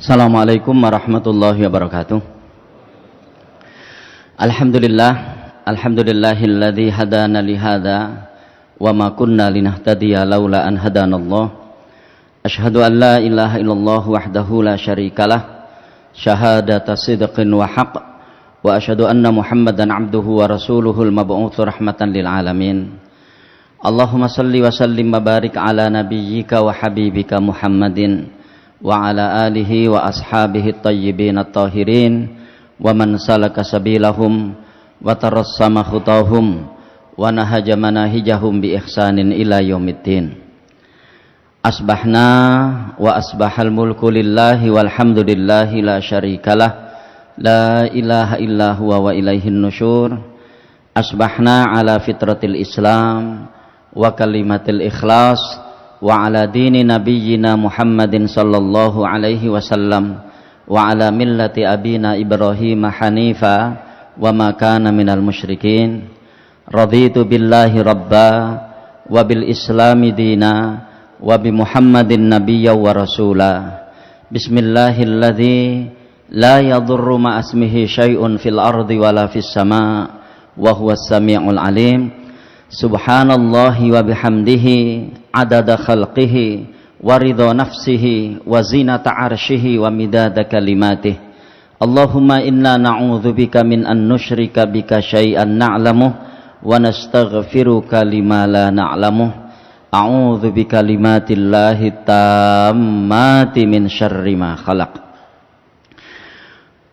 Assalamualaikum warahmatullahi wabarakatuh. Alhamdulillahilladzi hadana lihada wa ma kunna linahtadiya laula an hadanallah. Asyhadu an la ilaha illallah wahdahu la syarikalah syahadata sidqin wa haqq wa asyhadu anna Muhammadan abduhu wa rasuluhul mab'uts rahmatan lil alamin. Allahumma salli wa sallim wa barik ala nabiyyika wa habibika Muhammadin wa ala alihi wa ashabihi at-tayyibin at-tahirin wa man salaka sabilahum wa tarassama khutahum wa nahaja manahijahum bi ihsanin ila yaumiddin. Asbahna wa asbahal mulku lillahi walhamdulillahi la syarikalah la ilaha illa huwa wa ilaihin nusyur. Asbahna ala fitratil islam wa kalimatil ikhlas wa ala dini nabiyyina Muhammadin sallallahu alaihi wasallam wa ala millati abina Ibrahim hanifa wa ma kana minal musyrikin. Raditu billahi rabba wa bil islami dina wa bi Muhammadin nabiyya wa rasula. Bismillahilladzi la yadurru ma asmihi syai'un fil ardi wala fis sama wa huwas samiul alim. Subhanallahi wa bihamdihi adada khalqihi wa ridha nafsihi wa zinata arshihi wa midada kalimatih. Allahumma inna na'udzubika min an nusyrika bika syai'an na'lamuh wa nastaghfiruka lima la na'lamuh. A'udzu bikalimatillahi tammati min syarri ma khalaq.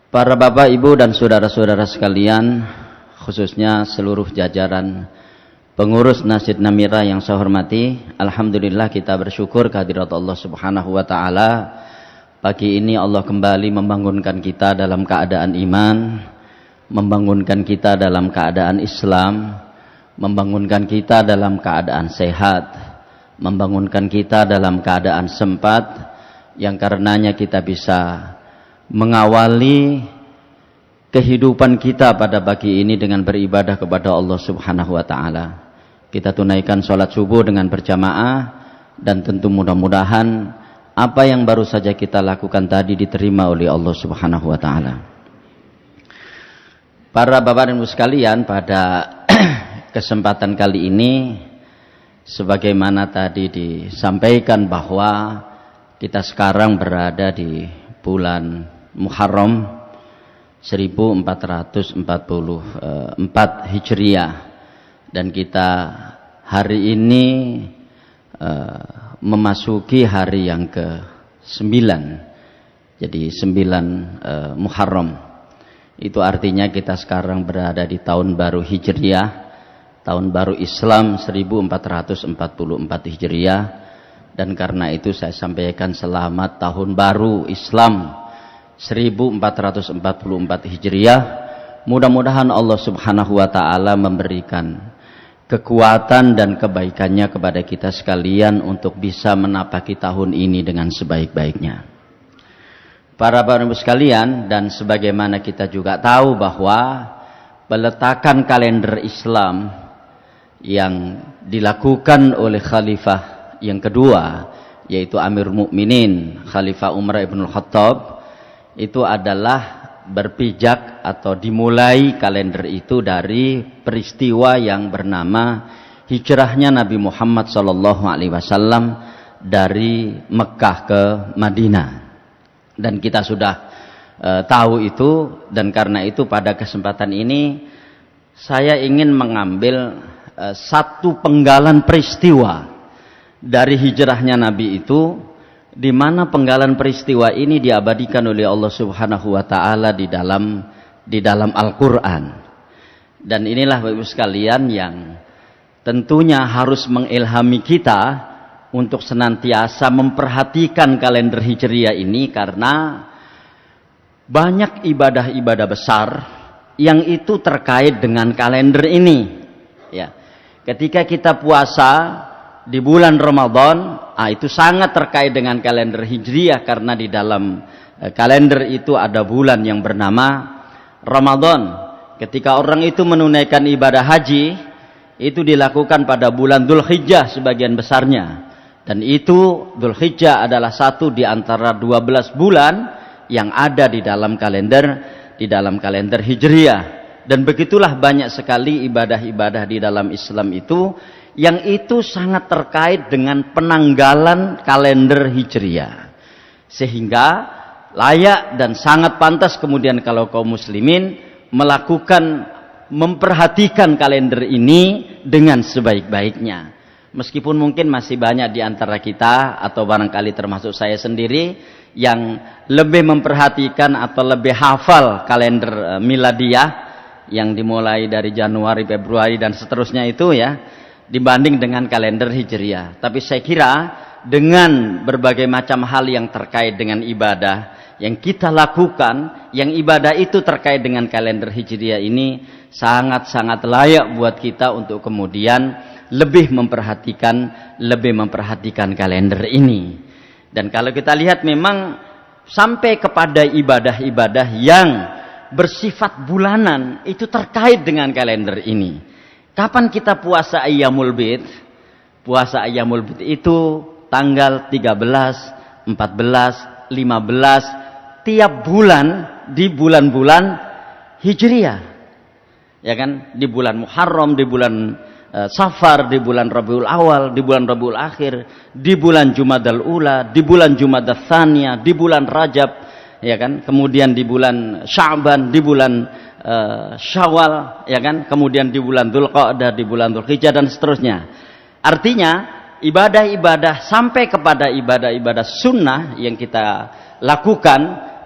Para bapak, ibu dan saudara-saudara sekalian, khususnya seluruh jajaran pengurus Masjid Namira yang saya hormati, alhamdulillah kita bersyukur kehadirat Allah Subhanahu wa taala. Pagi ini Allah kembali membangunkan kita dalam keadaan iman, membangunkan kita dalam keadaan Islam, membangunkan kita dalam keadaan sehat, membangunkan kita dalam keadaan sempat, yang karenanya kita bisa mengawali kehidupan kita pada pagi ini dengan beribadah kepada Allah Subhanahu wa taala. Kita tunaikan sholat subuh dengan berjamaah, dan tentu mudah-mudahan apa yang baru saja kita lakukan tadi diterima oleh Allah Subhanahu wa taala. Para bapak dan ibu sekalian, pada kesempatan kali ini, sebagaimana tadi disampaikan bahwa kita sekarang berada di bulan Muharram 1444 Hijriah, dan kita hari ini memasuki hari yang ke-9. Jadi 9 Muharram. Itu artinya kita sekarang berada di tahun baru Hijriah, tahun baru Islam 1444 Hijriah. Dan karena itu saya sampaikan selamat tahun baru Islam 1444 Hijriah. Mudah-mudahan Allah Subhanahu wa taala memberikan kekuatan dan kebaikannya kepada kita sekalian untuk bisa menapaki tahun ini dengan sebaik-baiknya. Para bapak ibu sekalian, dan sebagaimana kita juga tahu bahwa peletakan kalender Islam yang dilakukan oleh khalifah yang kedua, yaitu Amir Mukminin Khalifah Umar ibn Khattab, itu adalah berpijak atau dimulai kalender itu dari peristiwa yang bernama hijrahnya Nabi Muhammad SAW dari Mekah ke Madinah. Dan kita sudah tahu itu, dan karena itu pada kesempatan ini saya ingin mengambil satu penggalan peristiwa dari hijrahnya Nabi itu, di mana penggalan peristiwa ini diabadikan oleh Allah Subhanahu wa taala di dalam Al-Qur'an. Dan inilah Bapak Ibu sekalian yang tentunya harus mengilhami kita untuk senantiasa memperhatikan kalender Hijriah ini, karena banyak ibadah-ibadah besar yang itu terkait dengan kalender ini. Ya. Ketika kita puasa di bulan Ramadan, itu sangat terkait dengan kalender Hijriah, karena di dalam kalender itu ada bulan yang bernama Ramadan. Ketika orang itu menunaikan ibadah haji, itu dilakukan pada bulan Dzulhijjah sebagian besarnya. Dan itu Dzulhijjah adalah satu di antara 12 bulan yang ada di dalam kalender Hijriah. Dan begitulah banyak sekali ibadah-ibadah di dalam Islam itu yang itu sangat terkait dengan penanggalan kalender Hijriah. Sehingga layak dan sangat pantas kemudian kalau kaum muslimin memperhatikan kalender ini dengan sebaik-baiknya. Meskipun mungkin masih banyak di antara kita atau barangkali termasuk saya sendiri yang lebih memperhatikan atau lebih hafal kalender miladiah yang dimulai dari Januari, Februari dan seterusnya itu ya, dibanding dengan kalender Hijriah. Tapi saya kira dengan berbagai macam hal yang terkait dengan ibadah yang kita lakukan, yang ibadah itu terkait dengan kalender Hijriah ini sangat-sangat layak buat kita untuk kemudian lebih memperhatikan kalender ini. Dan kalau kita lihat memang sampai kepada ibadah-ibadah yang bersifat bulanan itu terkait dengan kalender ini. Kapan kita puasa Ayyamul Bid? Puasa Ayyamul Bid itu tanggal 13, 14, 15 tiap bulan di bulan-bulan Hijriah. Ya kan? Di bulan Muharram, di bulan Safar, di bulan Rabiul Awal, di bulan Rabiul Akhir, di bulan Jumadal Ula, di bulan Jumadal Tsaniyah, di bulan Rajab, ya kan? Kemudian di bulan Sya'ban, di bulan Syawal, ya kan? Kemudian di bulan Dzulqa'dah, di bulan Dzulhijjah dan seterusnya. Artinya ibadah-ibadah sampai kepada ibadah-ibadah sunnah yang kita lakukan,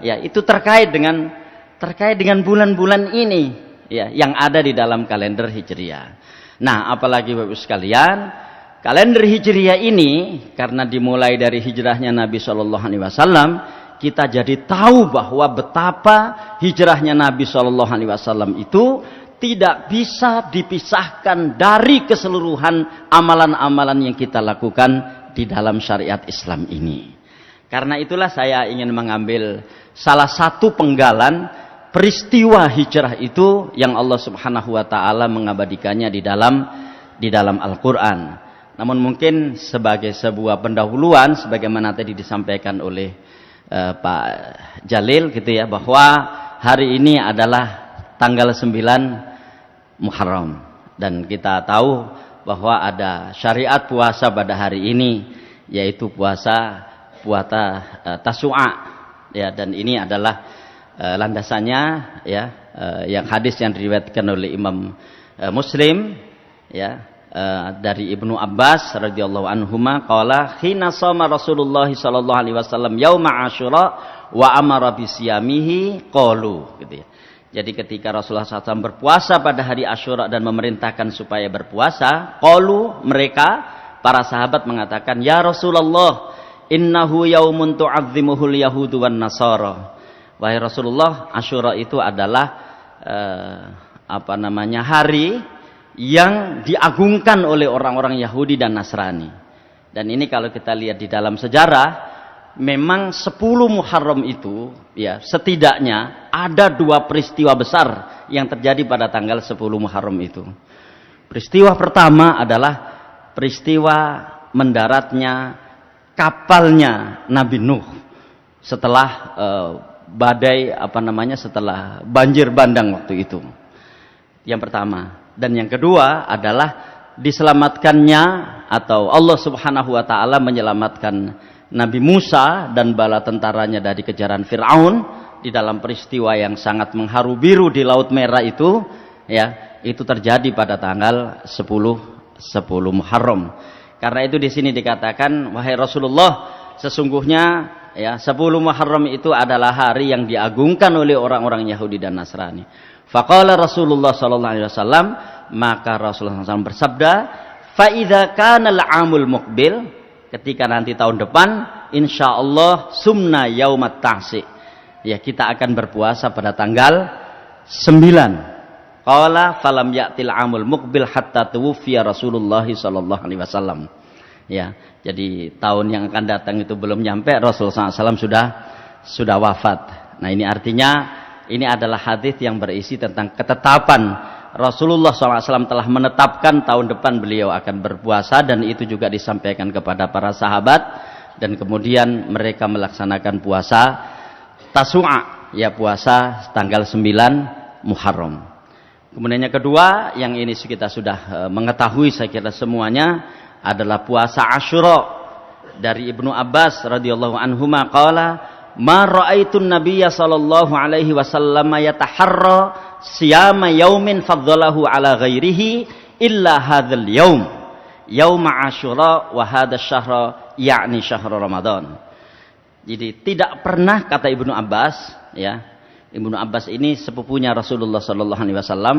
ya itu terkait dengan bulan-bulan ini, ya yang ada di dalam kalender Hijriah. Nah, apalagi Bapak sekalian, kalender Hijriah ini karena dimulai dari hijrahnya Nabi Shallallahu Alaihi Wasallam, kita jadi tahu bahwa betapa hijrahnya Nabi Shallallahu Alaihi Wasallam itu tidak bisa dipisahkan dari keseluruhan amalan-amalan yang kita lakukan di dalam syariat Islam ini. Karena itulah saya ingin mengambil salah satu penggalan peristiwa hijrah itu yang Allah Subhanahu wa taala mengabadikannya di dalam Al-Qur'an. Namun mungkin sebagai sebuah pendahuluan sebagaimana tadi disampaikan oleh Pak Jalil gitu ya, bahwa hari ini adalah tanggal 9 Muharram dan kita tahu bahwa ada syariat puasa pada hari ini, yaitu puasa Tasu'a ya, dan ini adalah landasannya ya yang hadis yang diriwayatkan oleh Imam Muslim ya dari Ibnu Abbas radhiyallahu anhuma qala khina shoma Rasulullah sallallahu alaihi wasallam yauma Asyura wa amara bisiyamihi qalu gitu ya. Jadi ketika Rasulullah SAW berpuasa pada hari Asyura dan memerintahkan supaya berpuasa, qalu mereka para sahabat mengatakan, ya Rasulullah innahu yaumun tu'azzimuhul yahudu wan nasara. Wahai Rasulullah, Asyura itu adalah hari yang diagungkan oleh orang-orang Yahudi dan Nasrani. Dan ini kalau kita lihat di dalam sejarah, memang 10 Muharram itu ya setidaknya ada 2 peristiwa besar yang terjadi pada tanggal 10 Muharram itu. Peristiwa pertama adalah peristiwa mendaratnya kapalnya Nabi Nuh setelah setelah banjir bandang waktu itu. Yang pertama. Dan yang kedua adalah diselamatkannya atau Allah Subhanahu wa taala menyelamatkan Nabi Musa dan bala tentaranya dari kejaran Fir'aun di dalam peristiwa yang sangat mengharu biru di Laut Merah itu ya, itu terjadi pada tanggal 10 Muharram. Karena itu di sini dikatakan, wahai Rasulullah, sesungguhnya ya 10 Muharram itu adalah hari yang diagungkan oleh orang-orang Yahudi dan Nasrani. Faqala Rasulullah sallallahu alaihi wasallam, maka Rasulullah SAW bersabda, fa idza kana al-amul muqbil, ketika nanti tahun depan insyaallah sumna yaumat ta'si, ya kita akan berpuasa pada tanggal 9. Qala falam ya'til amul muqbil hatta tuwfiya Rasulullah sallallahu alaihi wasallam. Ya, jadi tahun yang akan datang itu belum nyampe, Rasulullah SAW sudah wafat. Nah ini artinya ini adalah hadis yang berisi tentang ketetapan Rasulullah SAW telah menetapkan tahun depan beliau akan berpuasa, dan itu juga disampaikan kepada para sahabat, dan kemudian mereka melaksanakan puasa Tasu'a, ya puasa tanggal 9 Muharram. Kemudian yang kedua, yang ini kita sudah mengetahui saya kira semuanya, adalah puasa Asyura. Dari Ibnu Abbas radhiyallahu anhuma qala ma ra'aitun nabiyya sallallahu alaihi wasallam yataharra siyama yaumin faddalahu ala ghairihi illa hadzal yaum yaum Asyura wa hadzal syahra yakni syahr Ramadan. Jadi tidak pernah, kata Ibnu Abbas, ya, Ibnu Abbas ini sepupunya Rasulullah sallallahu alaihi wasallam.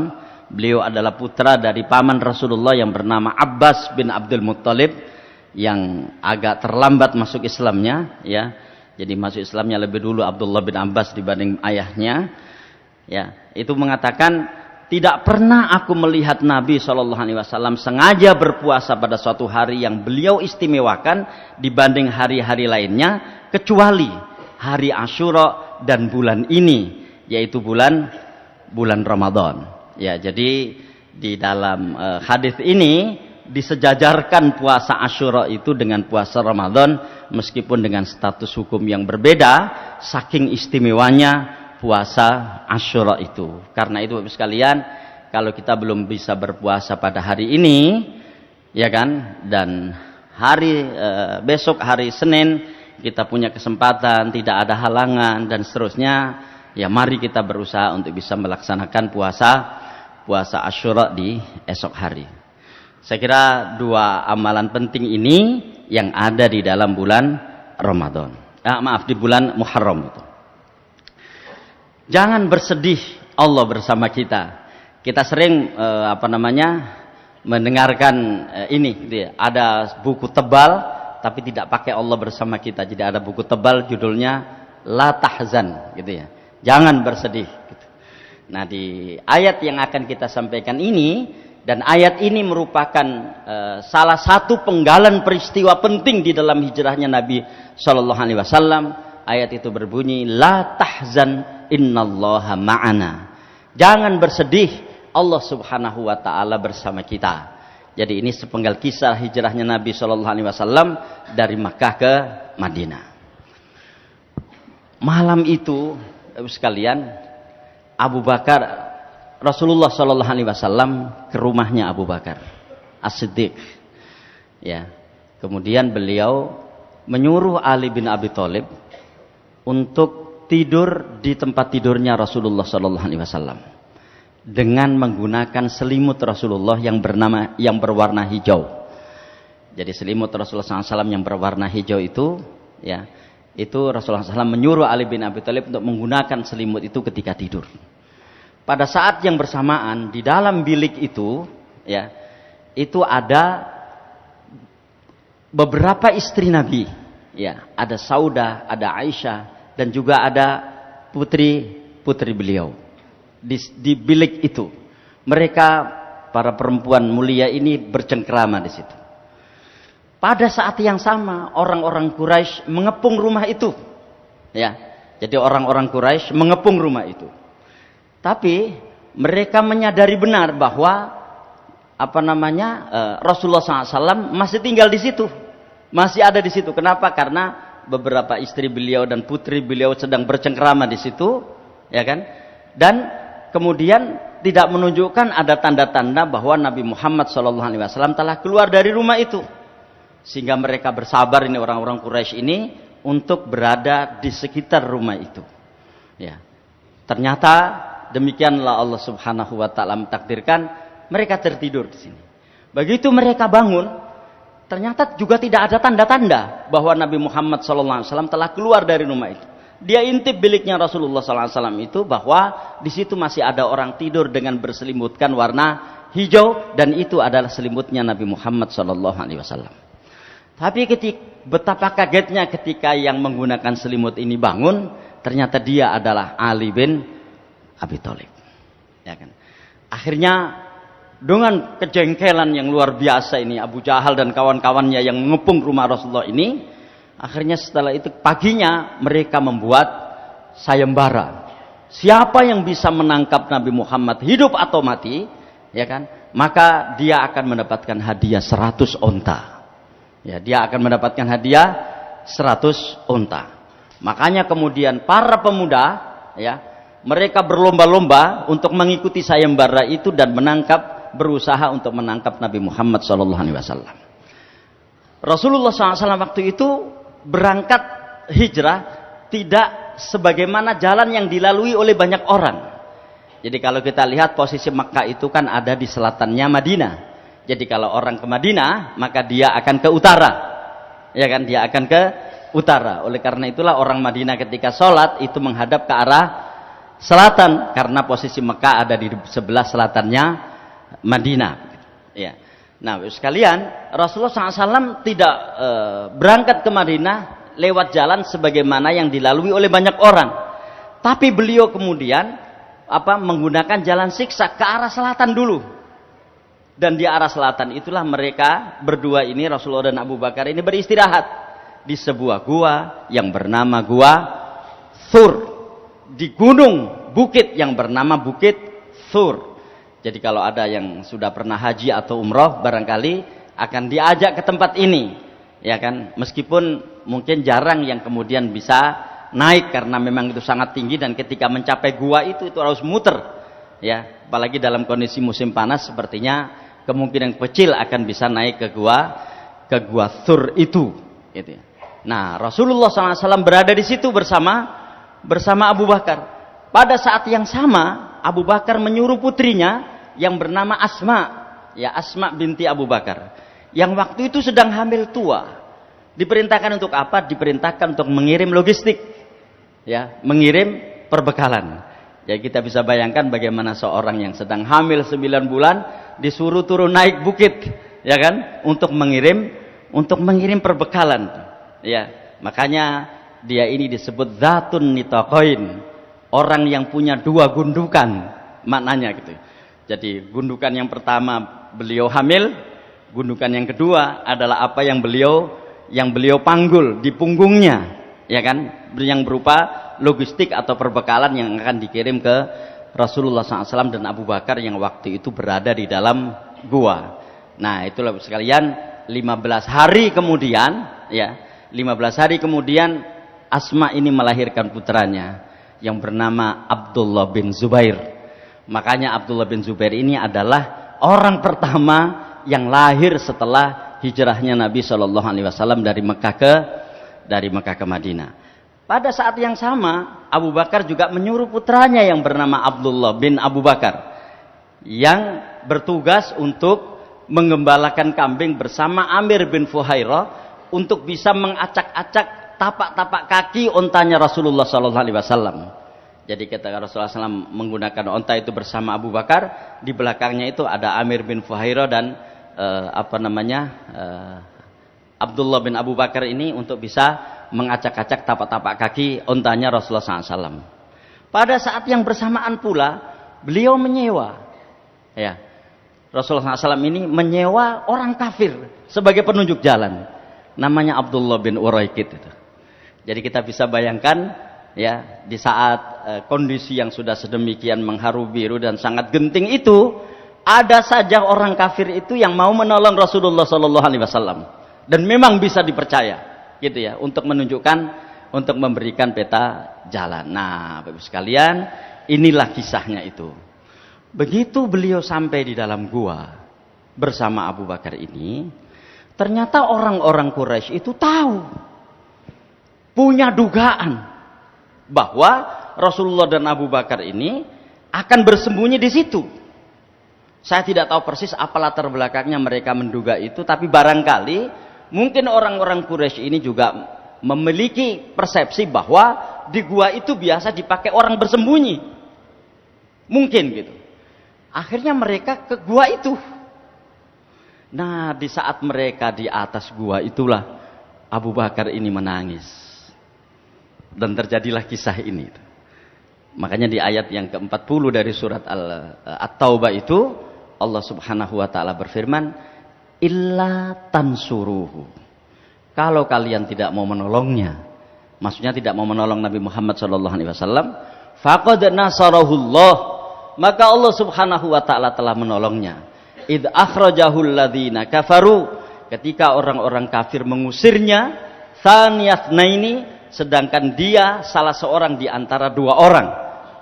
Beliau adalah putra dari paman Rasulullah yang bernama Abbas bin Abdul Muttalib, yang agak terlambat masuk Islamnya, ya. Jadi masuk Islamnya lebih dulu Abdullah bin Abbas dibanding ayahnya. Ya, itu mengatakan tidak pernah aku melihat Nabi sallallahu alaihi wasallam sengaja berpuasa pada suatu hari yang beliau istimewakan dibanding hari-hari lainnya, kecuali hari Asyura dan bulan ini, yaitu bulan Ramadan. Ya, jadi di dalam hadis ini disejajarkan puasa Asyura itu dengan puasa Ramadan, meskipun dengan status hukum yang berbeda, saking istimewanya puasa Asyura itu. Karena itu Bapak sekalian, kalau kita belum bisa berpuasa pada hari ini, ya kan, dan hari besok hari Senin kita punya kesempatan, tidak ada halangan dan seterusnya, ya mari kita berusaha untuk bisa melaksanakan puasa Asyura di esok hari. Saya kira dua amalan penting ini yang ada di dalam bulan Ramadan. Di bulan Muharram itu. Jangan bersedih, Allah bersama kita. Kita sering mendengarkan ini, gitu ya. Ada buku tebal tapi tidak pakai Allah bersama kita. Jadi ada buku tebal judulnya La Tahzan, gitu ya. Jangan bersedih, gitu. Nah, di ayat yang akan kita sampaikan ini, dan ayat ini merupakan salah satu penggalan peristiwa penting di dalam hijrahnya Nabi Shallallahu Alaihi Wasallam. Ayat itu berbunyi, La tahzan innallaha ma'ana. Jangan bersedih, Allah Subhanahu Wa Taala bersama kita. Jadi ini sepenggal kisah hijrahnya Nabi Shallallahu Alaihi Wasallam dari Makkah ke Madinah. Malam itu, sekalian, Abu Bakar, Rasulullah Shallallahu Alaihi Wasallam ke rumahnya Abu Bakar As-Siddiq, ya. Kemudian beliau menyuruh Ali bin Abi Thalib untuk tidur di tempat tidurnya Rasulullah Shallallahu Alaihi Wasallam dengan menggunakan selimut Rasulullah yang berwarna hijau. Jadi selimut Rasulullah SAW yang berwarna hijau itu, ya, itu Rasulullah SAW menyuruh Ali bin Abi Thalib untuk menggunakan selimut itu ketika tidur. Pada saat yang bersamaan di dalam bilik itu, ya, itu ada beberapa istri Nabi, ya, ada Saudah, ada Aisyah, dan juga ada putri beliau di bilik itu. Mereka para perempuan mulia ini bercengkrama di situ. Pada saat yang sama orang-orang Quraisy mengepung rumah itu, ya. Jadi orang-orang Quraisy mengepung rumah itu. Tapi mereka menyadari benar bahwa Rasulullah SAW masih tinggal di situ, masih ada di situ. Kenapa? Karena beberapa istri beliau dan putri beliau sedang bercengkrama di situ, ya kan? Dan kemudian tidak menunjukkan ada tanda-tanda bahwa Nabi Muhammad SAW telah keluar dari rumah itu, sehingga mereka bersabar, ini orang-orang Quraisy ini, untuk berada di sekitar rumah itu. Ya, ternyata demikianlah Allah Subhanahu Wa Taala mentakdirkan mereka tertidur di sini. Begitu mereka bangun, ternyata juga tidak ada tanda-tanda bahwa Nabi Muhammad SAW telah keluar dari rumah itu. Dia intip biliknya Rasulullah SAW itu, bahwa di situ masih ada orang tidur dengan berselimutkan warna hijau, dan itu adalah selimutnya Nabi Muhammad SAW. Tapi betapa kagetnya ketika yang menggunakan selimut ini bangun, ternyata dia adalah Ali bin Abi Thalib. Ya kan? Akhirnya dengan kejengkelan yang luar biasa ini, Abu Jahal dan kawan-kawannya yang mengepung rumah Rasulullah ini, akhirnya setelah itu paginya mereka membuat sayembara. Siapa yang bisa menangkap Nabi Muhammad hidup atau mati, ya kan? Maka dia akan mendapatkan hadiah 100 onta. Ya, dia akan mendapatkan hadiah 100 onta. Makanya kemudian para pemuda, ya, mereka berlomba-lomba untuk mengikuti sayembara itu dan berusaha untuk menangkap Nabi Muhammad SAW. Rasulullah SAW waktu itu berangkat hijrah tidak sebagaimana jalan yang dilalui oleh banyak orang. Jadi kalau kita lihat posisi Makkah itu kan ada di selatannya Madinah. Jadi kalau orang ke Madinah, maka dia akan ke utara. Ya kan, dia akan ke utara. Oleh karena itulah orang Madinah ketika sholat itu menghadap ke arah selatan, karena posisi Mekah ada di sebelah selatannya Madinah. Ya. Nah, sekalian, Rasulullah SAW tidak berangkat ke Madinah lewat jalan sebagaimana yang dilalui oleh banyak orang. Tapi beliau kemudian menggunakan jalan siksa ke arah selatan dulu. Dan di arah selatan itulah mereka berdua ini, Rasulullah dan Abu Bakar ini beristirahat di sebuah gua yang bernama Gua Thur, di gunung bukit yang bernama Bukit Thur. Jadi kalau ada yang sudah pernah haji atau umroh barangkali akan diajak ke tempat ini, ya kan, meskipun mungkin jarang yang kemudian bisa naik karena memang itu sangat tinggi, dan ketika mencapai gua itu harus muter, ya, apalagi dalam kondisi musim panas sepertinya kemungkinan kecil akan bisa naik ke gua Thur itu, gitu ya. Nah, Rasulullah SAW berada di situ bersama Abu Bakar. Pada saat yang sama, Abu Bakar menyuruh putrinya yang bernama Asma, ya, Asma binti Abu Bakar, yang waktu itu sedang hamil tua. Diperintahkan untuk apa? Diperintahkan untuk mengirim logistik, ya, mengirim perbekalan. Ya, kita bisa bayangkan bagaimana seorang yang sedang hamil 9 bulan disuruh turun naik bukit, ya kan, untuk mengirim perbekalan. Ya, makanya dia ini disebut Dzatun Nitaqain, orang yang punya 2 gundukan, maknanya gitu. Jadi gundukan yang pertama beliau hamil, gundukan yang kedua adalah apa yang beliau panggul di punggungnya, ya kan, yang berupa logistik atau perbekalan yang akan dikirim ke Rasulullah SAW dan Abu Bakar yang waktu itu berada di dalam gua. Nah, itulah sekalian, 15 hari kemudian, ya, 15 hari kemudian Asma ini melahirkan putranya yang bernama Abdullah bin Zubair. Makanya Abdullah bin Zubair ini adalah orang pertama yang lahir setelah hijrahnya Nabi SAW dari Mekah ke Madinah. Pada saat yang sama, Abu Bakar juga menyuruh putranya yang bernama Abdullah bin Abu Bakar yang bertugas untuk menggembalakan kambing bersama Amir bin Fuhairah untuk bisa mengacak-acak tapak-tapak kaki ontanya Rasulullah SAW. Jadi ketika Rasulullah SAW menggunakan onta itu bersama Abu Bakar, di belakangnya itu ada Amir bin Fuhairah dan Abdullah bin Abu Bakar ini untuk bisa mengacak-acak tapak-tapak kaki ontanya Rasulullah SAW. Pada saat yang bersamaan pula beliau menyewa, ya, Rasulullah SAW ini menyewa orang kafir sebagai penunjuk jalan, namanya Abdullah bin Uraikid itu. Jadi kita bisa bayangkan, ya, di saat kondisi yang sudah sedemikian mengharu biru dan sangat genting itu, ada saja orang kafir itu yang mau menolong Rasulullah SAW dan memang bisa dipercaya, gitu ya, untuk memberikan peta jalan. Nah, Bapak sekalian, inilah kisahnya itu. Begitu beliau sampai di dalam gua bersama Abu Bakar ini, ternyata orang-orang Quraisy itu tahu, punya dugaan bahwa Rasulullah dan Abu Bakar ini akan bersembunyi di situ. Saya tidak tahu persis apa latar belakangnya mereka menduga itu, tapi barangkali mungkin orang-orang Quraisy ini juga memiliki persepsi bahwa di gua itu biasa dipakai orang bersembunyi. Mungkin gitu. Akhirnya mereka ke gua itu. Nah, di saat mereka di atas gua itulah Abu Bakar ini menangis. Dan terjadilah kisah ini. Makanya di ayat yang ke-40 dari surat At-Taubah itu Allah Subhanahu wa taala berfirman, "Illa tansuruhu." Kalau kalian tidak mau menolongnya, maksudnya tidak mau menolong Nabi Muhammad SAW, faqad nasarahullah, maka Allah Subhanahu wa taala telah menolongnya. Id akhrajahul ladzina kafaru, ketika orang-orang kafir mengusirnya, tsaniyasnaini, sedangkan dia salah seorang di antara dua orang.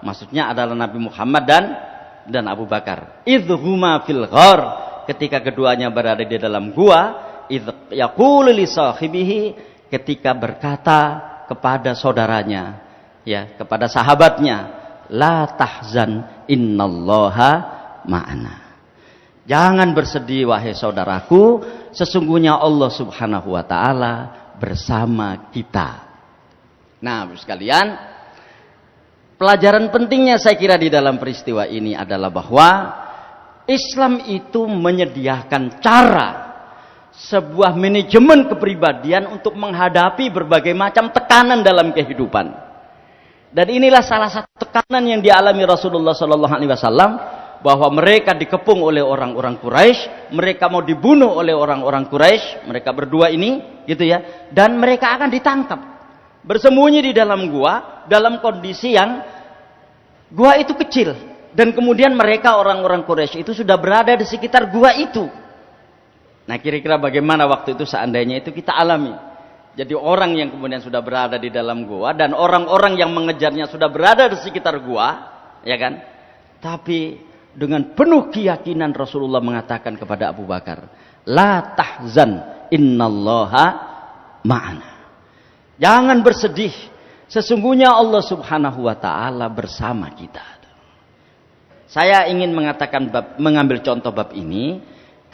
Maksudnya adalah Nabi Muhammad dan Abu Bakar. Idhuma fil ghar, ketika keduanya berada di dalam gua, idh yaqulu li sahibihi, ketika berkata kepada saudaranya, ya, kepada sahabatnya, la tahzan innallaha ma'ana. Jangan bersedih wahai saudaraku, sesungguhnya Allah Subhanahu wa taala bersama kita. Nah, sekalian, pelajaran pentingnya saya kira di dalam peristiwa ini adalah bahwa Islam itu menyediakan cara, sebuah manajemen kepribadian untuk menghadapi berbagai macam tekanan dalam kehidupan. Dan inilah salah satu tekanan yang dialami Rasulullah sallallahu alaihi wasallam, bahwa mereka dikepung oleh orang-orang Quraisy, mereka mau dibunuh oleh orang-orang Quraisy, mereka berdua ini, gitu ya, dan mereka akan ditangkap, bersembunyi di dalam gua, dalam kondisi yang gua itu kecil, dan kemudian mereka orang-orang Quraisy itu sudah berada di sekitar gua itu. Nah, kira-kira bagaimana waktu itu seandainya itu kita alami? Jadi orang yang kemudian sudah berada di dalam gua dan orang-orang yang mengejarnya sudah berada di sekitar gua, ya kan? Tapi dengan penuh keyakinan Rasulullah mengatakan kepada Abu Bakar, la tahzan innallaha ma'ana. Jangan bersedih, sesungguhnya Allah Subhanahu wa taala bersama kita. Saya ingin mengatakan mengambil contoh bab ini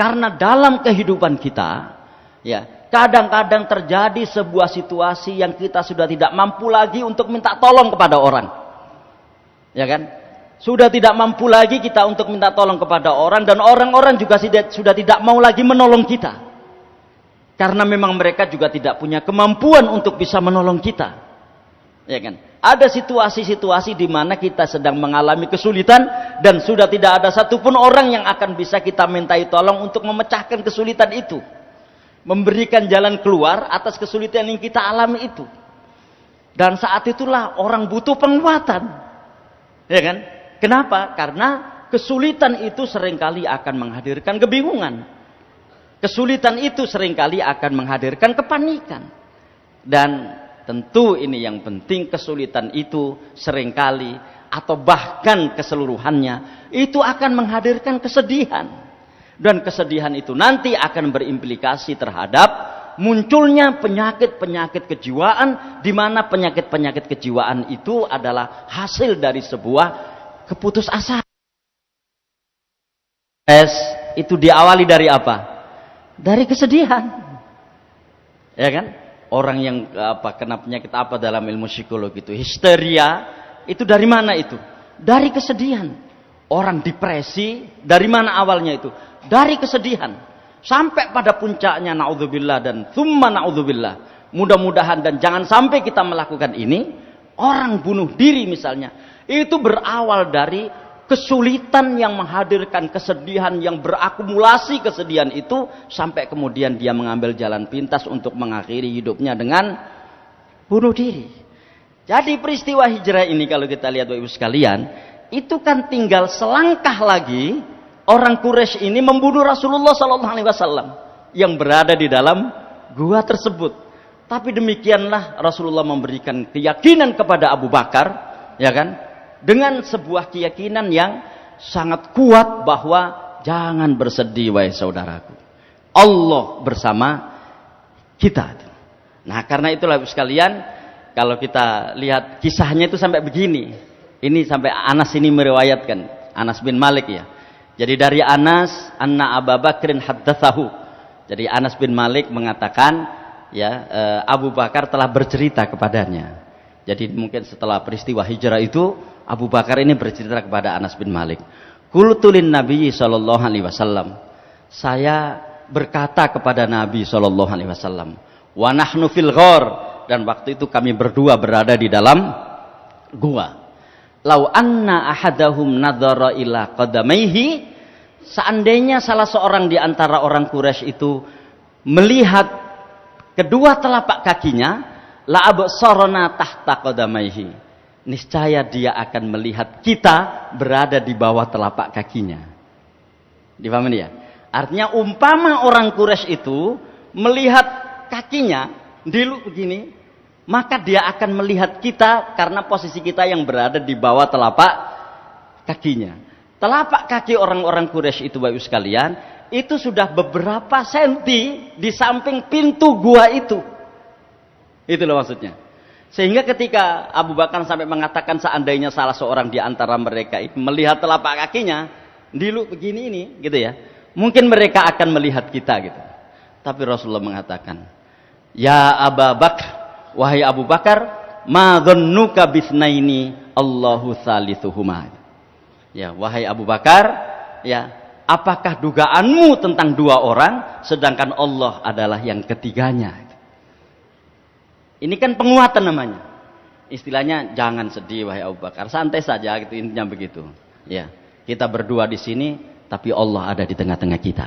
karena dalam kehidupan kita, ya, kadang-kadang terjadi sebuah situasi yang kita sudah tidak mampu lagi untuk minta tolong kepada orang. Ya kan? Sudah tidak mampu lagi kita untuk minta tolong kepada orang, dan orang-orang juga sudah tidak mau lagi menolong kita. Karena memang mereka juga tidak punya kemampuan untuk bisa menolong kita. Ya kan? Ada situasi-situasi di mana kita sedang mengalami kesulitan dan sudah tidak ada satupun orang yang akan bisa kita mintai tolong untuk memecahkan kesulitan itu. Memberikan jalan keluar atas kesulitan yang kita alami itu. Dan saat itulah orang butuh penguatan. Ya kan? Kenapa? Karena kesulitan itu seringkali akan menghadirkan kebingungan. Kesulitan itu seringkali akan menghadirkan kepanikan. Dan tentu ini yang penting, kesulitan itu seringkali atau bahkan keseluruhannya itu akan menghadirkan kesedihan. Dan kesedihan itu nanti akan berimplikasi terhadap munculnya penyakit-penyakit kejiwaan, di mana penyakit-penyakit kejiwaan itu adalah hasil dari sebuah keputusasaan. Itu diawali dari apa? Dari kesedihan. Ya kan? Orang yang kena penyakit apa dalam ilmu psikologi itu? Histeria. Itu dari mana itu? Dari kesedihan. Orang depresi, dari mana awalnya itu? Dari kesedihan. Sampai pada puncaknya, naudzubillah dan tsumma naudzubillah. Mudah-mudahan dan jangan sampai kita melakukan ini. Orang bunuh diri misalnya. Itu berawal dari kesulitan yang menghadirkan kesedihan, yang berakumulasi kesedihan itu, sampai kemudian dia mengambil jalan pintas untuk mengakhiri hidupnya dengan bunuh diri. Jadi peristiwa hijrah ini kalau kita lihat Bapak Ibu sekalian, itu kan tinggal selangkah lagi orang Quraisy ini membunuh Rasulullah SAW yang berada di dalam gua tersebut. Tapi demikianlah Rasulullah memberikan keyakinan kepada Abu Bakar, ya kan? Dengan sebuah keyakinan yang sangat kuat bahwa jangan bersedih wahai saudaraku, Allah bersama kita. Nah, karena itulah Ibu sekalian, kalau kita lihat kisahnya itu sampai begini. Ini sampai Anas ini meriwayatkan, Anas bin Malik ya. Jadi dari Anas, anna Abu Bakrin haddatsahu. Jadi Anas bin Malik mengatakan, ya, Abu Bakar telah bercerita kepadanya. Jadi mungkin setelah peristiwa hijrah itu, Abu Bakar ini bercerita kepada Anas bin Malik. Qultu lin Nabi sallallahu alaihi wasallam. Saya berkata kepada Nabi sallallahu alaihi wasallam, wa nahnu fil ghar, dan waktu itu kami berdua berada di dalam gua. Lau anna ahadahum nadhara ila qadamaihi, seandainya salah seorang di antara orang Quraisy itu melihat kedua telapak kakinya, la absarna tahta qadamaihi, niscaya dia akan melihat kita berada di bawah telapak kakinya. Dipahami ya? Artinya umpama orang Quraisy itu melihat kakinya, dilu begini, maka dia akan melihat kita karena posisi kita yang berada di bawah telapak kakinya. Telapak kaki orang-orang Quraisy itu, Bapak Ibu sekalian, itu sudah beberapa senti di samping pintu gua itu. Itu loh maksudnya. Sehingga ketika Abu Bakar sampai mengatakan seandainya salah seorang di antara mereka itu melihat telapak kakinya, dilu begini ini, gitu ya. Mungkin mereka akan melihat kita gitu. Tapi Rasulullah mengatakan, "Ya Abu Bakar, wahai Abu Bakar, ma dhannuka bisnaini Allahu thalithuhuma." Ya, wahai Abu Bakar, ya, apakah dugaanmu tentang dua orang sedangkan Allah adalah yang ketiganya? Ini kan penguatan namanya. Istilahnya jangan sedih wahai Abu Bakar, santai saja gitu, intinya begitu. Ya, kita berdua di sini tapi Allah ada di tengah-tengah kita.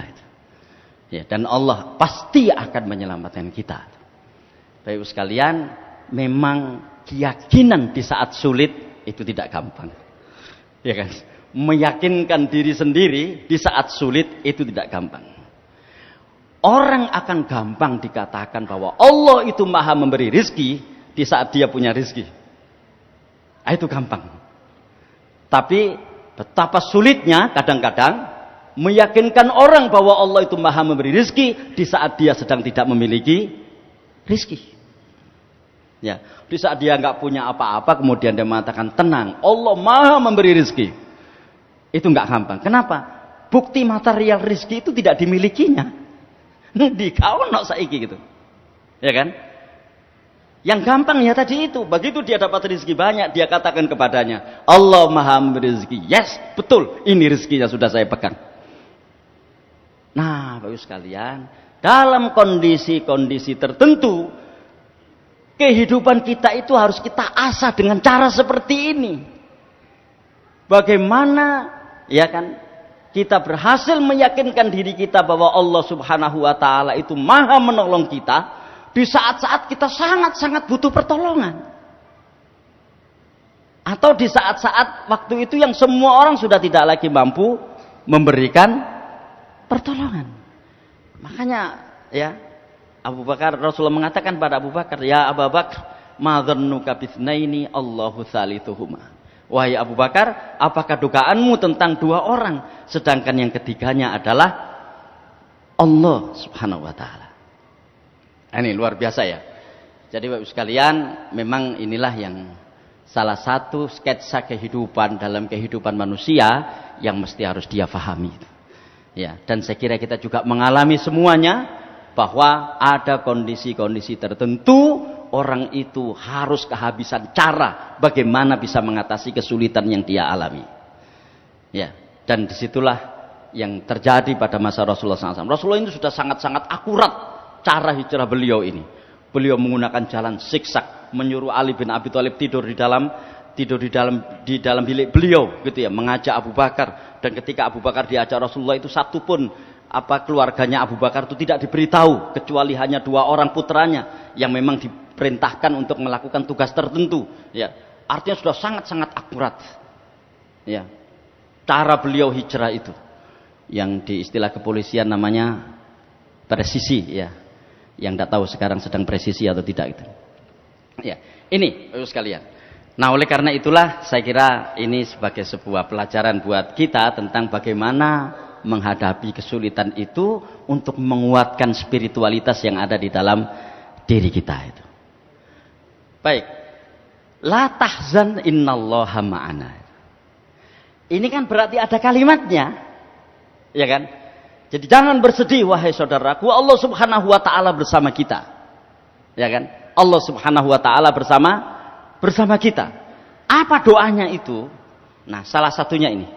Ya, dan Allah pasti akan menyelamatkan kita. Bapak Ibu sekalian, memang keyakinan di saat sulit itu tidak gampang. Ya kan? Meyakinkan diri sendiri di saat sulit itu tidak gampang. Orang akan gampang dikatakan bahwa Allah itu maha memberi rizki di saat dia punya rizki. Nah, itu gampang. Tapi betapa sulitnya kadang-kadang meyakinkan orang bahwa Allah itu maha memberi rizki di saat dia sedang tidak memiliki rizki. Ya, di saat dia nggak punya apa-apa kemudian dia mengatakan tenang, Allah maha memberi rizki. Itu nggak gampang. Kenapa? Bukti material rizki itu tidak dimilikinya. Di kau nok saiki gitu, ya kan? Yang gampang ya tadi itu. Begitu dia dapat rezeki banyak, dia katakan kepadanya, Allah maha memberi rezeki. Yes, betul, ini rezekinya sudah saya pegang. Nah, Bapak Ibu sekalian, dalam kondisi-kondisi tertentu, kehidupan kita itu harus kita asah dengan cara seperti ini. Bagaimana, ya kan? Kita berhasil meyakinkan diri kita bahwa Allah Subhanahu wa Ta'ala itu maha menolong kita di saat-saat kita sangat-sangat butuh pertolongan, atau di saat-saat waktu itu yang semua orang sudah tidak lagi mampu memberikan pertolongan. Makanya ya Abu Bakar, Rasulullah mengatakan pada Abu Bakar, ya Abu Bakar, ma dhannuka bitsnaini Allahu thalithuhuma. Wahai Abu Bakar, apakah dugaanmu tentang dua orang sedangkan yang ketiganya adalah Allah Subhanahu wa Ta'ala? Ini luar biasa ya. Jadi Bapak Ibu sekalian, memang inilah yang salah satu sketsa kehidupan dalam kehidupan manusia yang mesti harus dia fahami. Ya, dan saya kira kita juga mengalami semuanya bahwa ada kondisi-kondisi tertentu orang itu harus kehabisan cara bagaimana bisa mengatasi kesulitan yang dia alami. Ya, dan disitulah yang terjadi pada masa Rasulullah SAW. Rasulullah ini sudah sangat-sangat akurat cara hijrah beliau ini. Beliau menggunakan jalan zigzag, menyuruh Ali bin Abi Thalib tidur di dalam bilik beliau, gitu ya, mengajak Abu Bakar. Dan ketika Abu Bakar diajak Rasulullah itu satu pun keluarganya Abu Bakar itu tidak diberitahu kecuali hanya dua orang putranya yang memang diperintahkan untuk melakukan tugas tertentu. Ya, artinya sudah sangat-sangat akurat. Ya, cara beliau hijrah itu, yang di istilah kepolisian namanya presisi, ya. Yang tidak tahu sekarang sedang presisi atau tidak itu. Ya, ini Bapak sekalian. Nah, oleh karena itulah saya kira ini sebagai sebuah pelajaran buat kita tentang bagaimana menghadapi kesulitan itu untuk menguatkan spiritualitas yang ada di dalam diri kita itu. Baik. La tahzan innallaha ma'ana. Ini kan berarti ada kalimatnya. Ya kan? Jadi jangan bersedih wahai saudaraku, Allah Subhanahu wa Ta'ala bersama kita. Ya kan? Allah Subhanahu wa Ta'ala bersama kita. Apa doanya itu? Nah, salah satunya ini.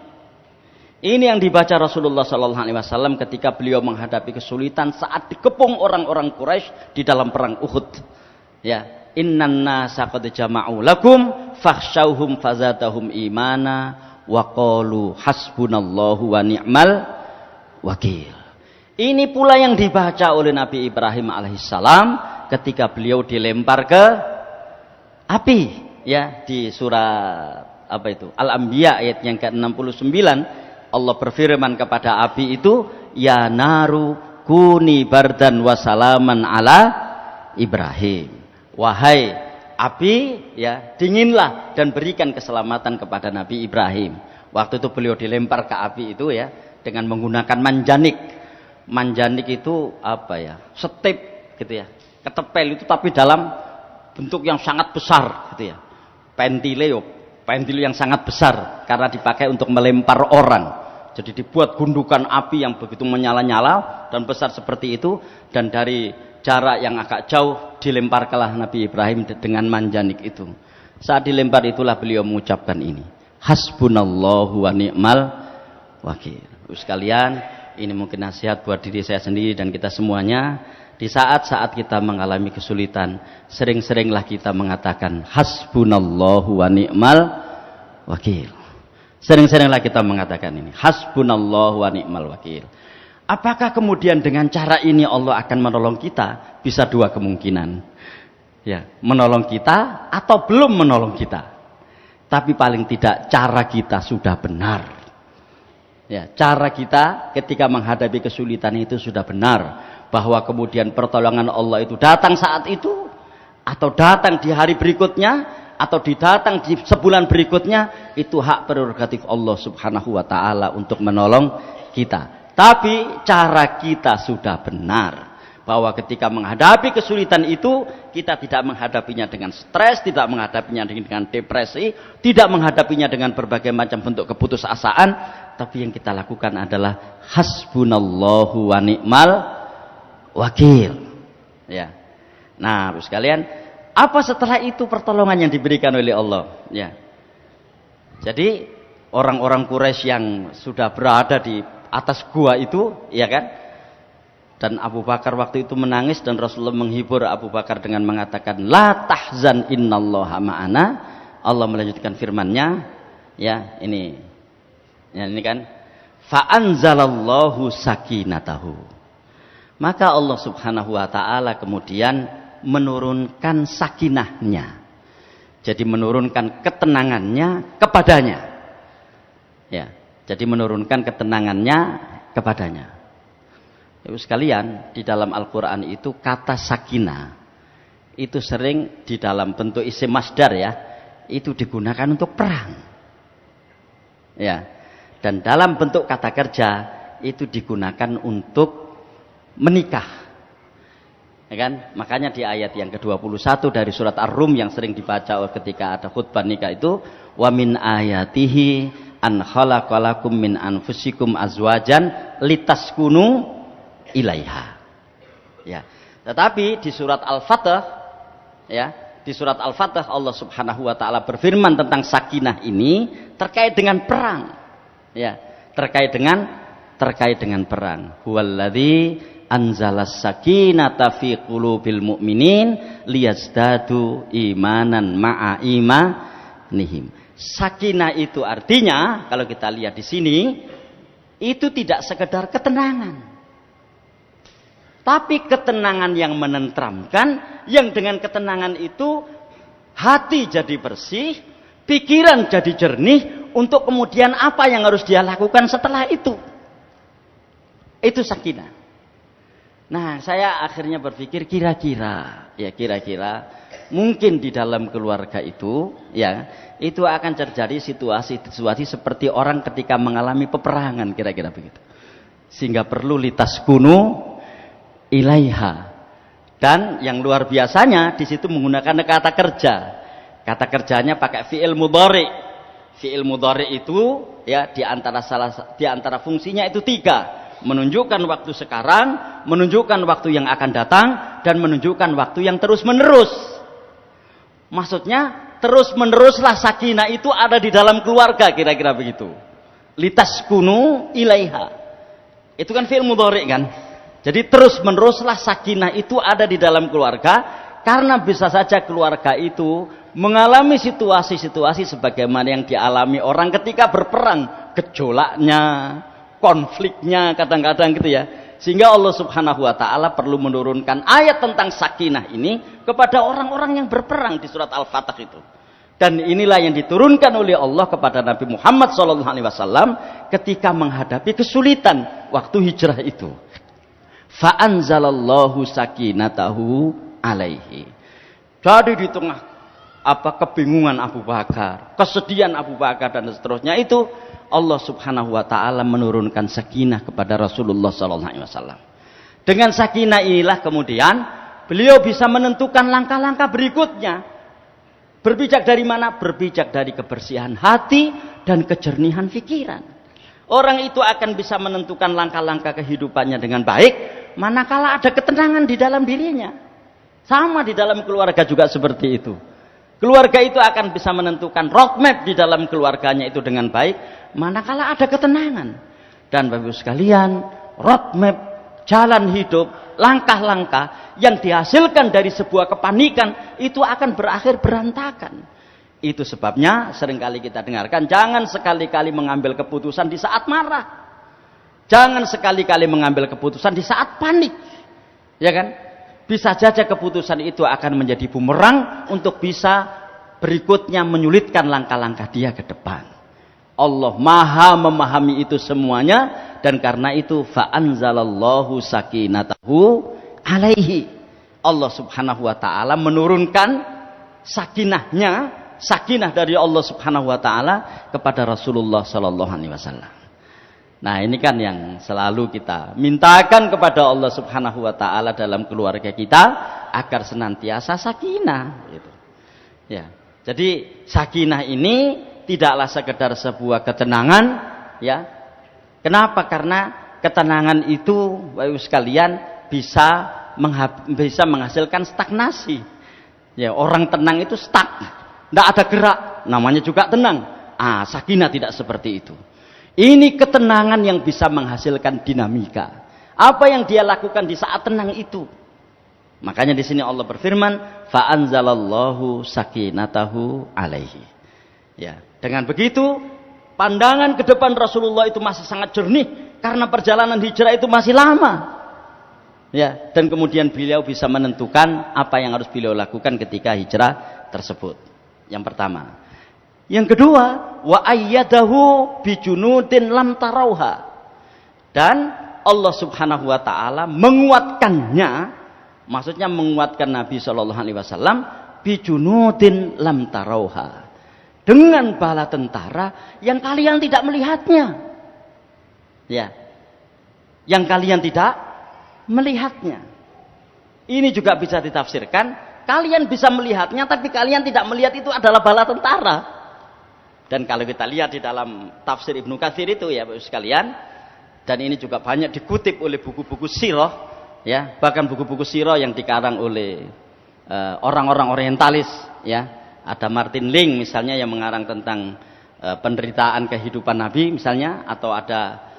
Ini yang dibaca Rasulullah SAW ketika beliau menghadapi kesulitan saat dikepung orang-orang Quraisy di dalam perang Uhud. Ya, innan nasa qad jama'u lakum fakhshawhum fazadahum imana wa qalu hasbunallahu wa ni'mal wakil. Ini pula yang dibaca oleh Nabi Ibrahim alaihissalam ketika beliau dilempar ke api, ya, di surat apa itu? Al-Anbiya ayat yang ke-69. Allah berfirman kepada api itu, ya naru kuni bardan wa salaman ala Ibrahim. Wahai api, ya, dinginlah dan berikan keselamatan kepada Nabi Ibrahim. Waktu itu beliau dilempar ke api itu, ya, dengan menggunakan manjanik. Manjanik itu apa ya? Setip gitu ya. Ketepel itu tapi dalam bentuk yang sangat besar gitu ya. Pentil yang sangat besar karena dipakai untuk melempar orang. Jadi dibuat gundukan api yang begitu menyala-nyala dan besar seperti itu, dan dari jarak yang agak jauh dilemparkanlah Nabi Ibrahim dengan manjanik itu. Saat dilempar itulah beliau mengucapkan ini, hasbunallahu wa ni'mal wakil. Sekalian, ini mungkin nasihat buat diri saya sendiri dan kita semuanya. Di saat-saat kita mengalami kesulitan, sering-seringlah kita mengatakan hasbunallahu wa ni'mal wakil. Sering-seringlah kita mengatakan ini, hasbunallahu wa ni'mal wakil. Apakah kemudian dengan cara ini Allah akan menolong kita? Bisa dua kemungkinan. Ya, menolong kita atau belum menolong kita. Tapi paling tidak cara kita sudah benar. Ya, cara kita ketika menghadapi kesulitan itu sudah benar. Bahwa kemudian pertolongan Allah itu datang saat itu, atau datang di hari berikutnya, atau datang di sebulan berikutnya, itu hak prerogatif Allah Subhanahu wa taala untuk menolong kita. Tapi cara kita sudah benar. Bahwa ketika menghadapi kesulitan itu, kita tidak menghadapinya dengan stres, tidak menghadapinya dengan depresi, tidak menghadapinya dengan berbagai macam bentuk keputusasaan, tapi yang kita lakukan adalah hasbunallahu wa ni'mal wakil. Ya. Nah, sekalian, apa setelah itu pertolongan yang diberikan oleh Allah? Ya. Jadi orang-orang Quraisy yang sudah berada di atas gua itu, ya kan? Dan Abu Bakar waktu itu menangis dan Rasulullah menghibur Abu Bakar dengan mengatakan, la tahzan innallaha ma'ana. Allah melanjutkan firman-Nya, ya, ini kan, fa anzalallahu sakinatahu. Maka Allah Subhanahu wa taala kemudian menurunkan sakinahnya. Jadi menurunkan ketenangannya kepadanya. Ya, jadi menurunkan ketenangannya kepadanya. Ibu sekalian, di dalam Al-Qur'an itu kata sakinah itu sering di dalam bentuk isim masdar, ya, itu digunakan untuk perang. Ya. Dan dalam bentuk kata kerja itu digunakan untuk menikah. Ya kan? Makanya di ayat yang ke-21 dari surat Ar-Rum yang sering dibaca ketika ada khutbah nikah itu, wa min ayatihi an khalaqalakum min anfusikum azwajan litaskunu ilaiha. Ya. Tetapi di surat Al-Fatah, ya, di surat Al-Fatah Allah Subhanahu wa taala berfirman tentang sakinah ini terkait dengan perang. Ya, terkait dengan perang. Huwallazi anzalas sakinata fi qulubil mu'minin liyazdadu imanan ma'a imanihim. Sakinah itu artinya kalau kita lihat di sini itu tidak sekedar ketenangan. Tapi ketenangan yang menenteramkan, yang dengan ketenangan itu hati jadi bersih, pikiran jadi jernih untuk kemudian apa yang harus dia lakukan setelah itu. Itu sakinah. Nah, saya akhirnya berpikir kira-kira mungkin di dalam keluarga itu, ya, itu akan terjadi situasi seperti orang ketika mengalami peperangan, kira-kira begitu. Sehingga perlu litaskunu ilaiha. Dan yang luar biasanya di situ menggunakan kata kerja. Kata kerjanya pakai fi'il mudhari. Fi'il mudhari itu, ya, di antara fungsinya itu 3. Menunjukkan waktu sekarang, menunjukkan waktu yang akan datang, dan menunjukkan waktu yang terus-menerus. Maksudnya terus-meneruslah sakinah itu ada di dalam keluarga, kira-kira begitu. Litaskunu ilaiha. Itu kan fi'il mudhari kan? Jadi terus-meneruslah sakinah itu ada di dalam keluarga, karena bisa saja keluarga itu mengalami situasi-situasi sebagaimana yang dialami orang ketika berperang, gejolaknya, konfliknya kadang-kadang gitu ya. Sehingga Allah Subhanahu wa taala perlu menurunkan ayat tentang sakinah ini kepada orang-orang yang berperang di surat Al-Fatah itu. Dan inilah yang diturunkan oleh Allah kepada Nabi Muhammad SAW ketika menghadapi kesulitan waktu hijrah itu. Fa anzalallahu sakinatahu alaihi. Jadi di tengah kebingungan Abu Bakar, kesedihan Abu Bakar dan seterusnya, itu Allah Subhanahu wa taala menurunkan sakinah kepada Rasulullah sallallahu alaihi wasallam. Dengan sakinah inilah kemudian beliau bisa menentukan langkah-langkah berikutnya. Berpijak dari mana? Berpijak dari kebersihan hati dan kejernihan pikiran. Orang itu akan bisa menentukan langkah-langkah kehidupannya dengan baik manakala ada ketenangan di dalam dirinya. Sama di dalam keluarga juga seperti itu. Keluarga itu akan bisa menentukan roadmap di dalam keluarganya itu dengan baik manakala ada ketenangan. Dan Bapak Ibu sekalian, roadmap, jalan hidup, langkah-langkah yang dihasilkan dari sebuah kepanikan itu akan berakhir berantakan. Itu sebabnya seringkali kita dengarkan, jangan sekali-kali mengambil keputusan di saat marah. Jangan sekali-kali mengambil keputusan di saat panik. Ya kan? Bisa saja keputusan itu akan menjadi bumerang untuk bisa berikutnya menyulitkan langkah-langkah dia ke depan. Allah Maha memahami itu semuanya, dan karena itu fa'anzalallahu sakinatahu alaihi. Allah Subhanahu wa taala menurunkan sakinahnya, sakinah dari Allah Subhanahu wa taala kepada Rasulullah sallallahu alaihi wasallam. Nah, ini kan yang selalu kita mintakan kepada Allah Subhanahu wa taala dalam keluarga kita agar senantiasa sakinah gitu. Ya. Jadi sakinah ini tidaklah sekedar sebuah ketenangan, ya. Kenapa? Karena ketenangan itu Bapak Ibu sekalian bisa menghasilkan stagnasi. Ya, orang tenang itu stuck, tidak ada gerak, namanya juga tenang. Sakinah tidak seperti itu. Ini ketenangan yang bisa menghasilkan dinamika. Apa yang dia lakukan di saat tenang itu? Makanya di sini Allah berfirman, fa anzalallahu sakinatahu alaihi. Ya, dengan begitu pandangan ke depan Rasulullah itu masih sangat jernih karena perjalanan hijrah itu masih lama. Ya, dan kemudian beliau bisa menentukan apa yang harus beliau lakukan ketika hijrah tersebut. Yang pertama. Yang kedua, wa ayyadahu bijunudin lam tarauha. Dan Allah Subhanahu wa taala menguatkannya, maksudnya menguatkan Nabi sallallahu alaihi wasallam bijunudin lam tarauha. Dengan bala tentara yang kalian tidak melihatnya. Ya. Yang kalian tidak melihatnya. Ini juga bisa ditafsirkan, kalian bisa melihatnya tapi kalian tidak melihat itu adalah bala tentara. Dan kalau kita lihat di dalam tafsir Ibnu Katsir itu ya Bapak sekalian, dan ini juga banyak dikutip oleh buku-buku sirah, ya, bahkan buku-buku sirah yang dikarang oleh orang-orang orientalis, ya. Ada Martin Link misalnya yang mengarang tentang penderitaan kehidupan Nabi misalnya, atau ada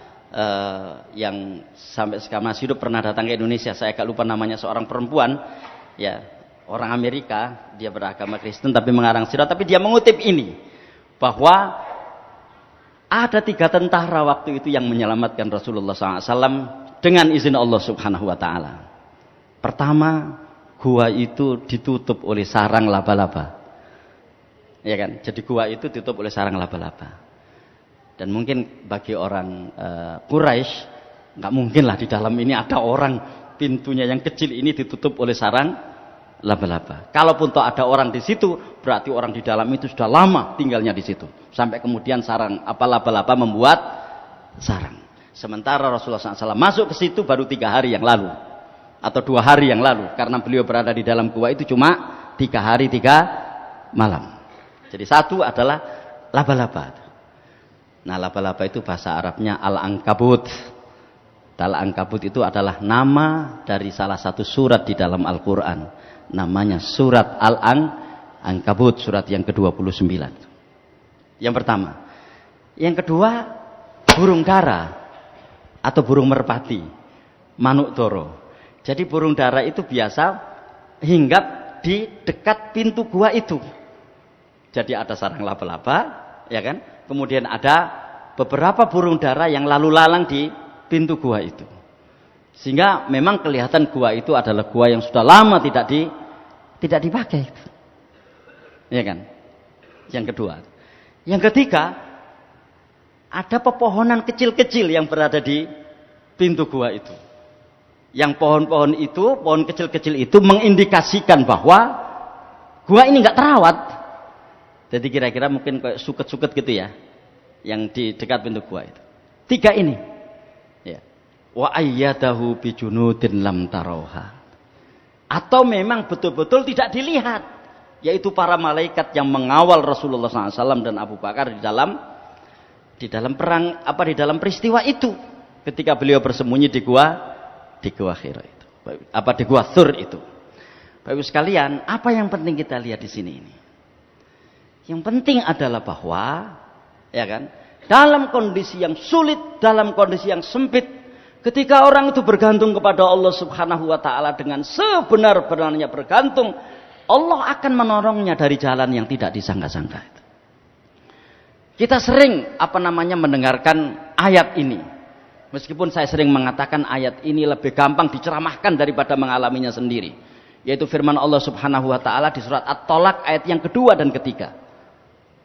yang sampai sekarang masih hidup pernah datang ke Indonesia, saya agak lupa namanya, seorang perempuan, ya, orang Amerika, dia beragama Kristen tapi mengarang sirah, tapi dia mengutip ini, bahwa ada 3 tentara waktu itu yang menyelamatkan Rasulullah SAW dengan izin Allah Subhanahu wa taala. Pertama, gua itu ditutup oleh sarang laba-laba. Ya kan? Jadi gua itu ditutup oleh sarang laba-laba. Dan mungkin bagi orang Quraisy, nggak mungkin lah di dalam ini ada orang pintunya yang kecil ini ditutup oleh sarang laba-laba. Kalaupun toh ada orang di situ, berarti orang di dalam itu sudah lama tinggalnya di situ. Sampai kemudian laba-laba membuat sarang. Sementara Rasulullah SAW masuk ke situ baru 3 hari yang lalu, atau 2 hari yang lalu, karena beliau berada di dalam gua itu cuma 3 hari 3 malam. Jadi satu adalah laba-laba. Nah, laba-laba itu bahasa Arabnya al-ankabut. Al-ankabut itu adalah nama dari salah satu surat di dalam Al-Quran. Namanya surat Al-Ankabut, surat yang ke-29. Yang pertama. Yang kedua, burung dara atau burung merpati, manuk doro. Jadi burung dara itu biasa hinggap di dekat pintu gua itu. Jadi ada sarang laba-laba, ya kan? Kemudian ada beberapa burung dara yang lalu lalang di pintu gua itu. Sehingga memang kelihatan gua itu adalah gua yang sudah lama tidak dipakai. Ya kan? Yang kedua. Yang ketiga, ada pepohonan kecil-kecil yang berada di pintu gua itu. Yang pohon-pohon itu, pohon kecil-kecil itu mengindikasikan bahwa Gua ini nggak terawat. Jadi kira-kira mungkin kayak suket-suket gitu ya, yang di dekat pintu gua itu. 3 ini. Ya. Wa ayyadahu bijunudin lam taroha. Atau memang betul-betul tidak dilihat, yaitu para malaikat yang mengawal Rasulullah SAW dan Abu Bakar di dalam perang di dalam peristiwa itu, ketika beliau bersembunyi di gua Hira itu, di gua Thur itu. Bapak Ibu sekalian, apa yang penting kita lihat di sini ini? Yang penting adalah bahwa, ya kan, dalam kondisi yang sulit, dalam kondisi yang sempit, ketika orang itu bergantung kepada Allah Subhanahu wa taala dengan sebenar-benarnya bergantung, Allah akan menolongnya dari jalan yang tidak disangka-sangka. Kita sering mendengarkan ayat ini. Meskipun saya sering mengatakan ayat ini lebih gampang diceramahkan daripada mengalaminya sendiri. Yaitu firman Allah Subhanahu wa taala di surat At-Tolak ayat yang kedua dan ketiga.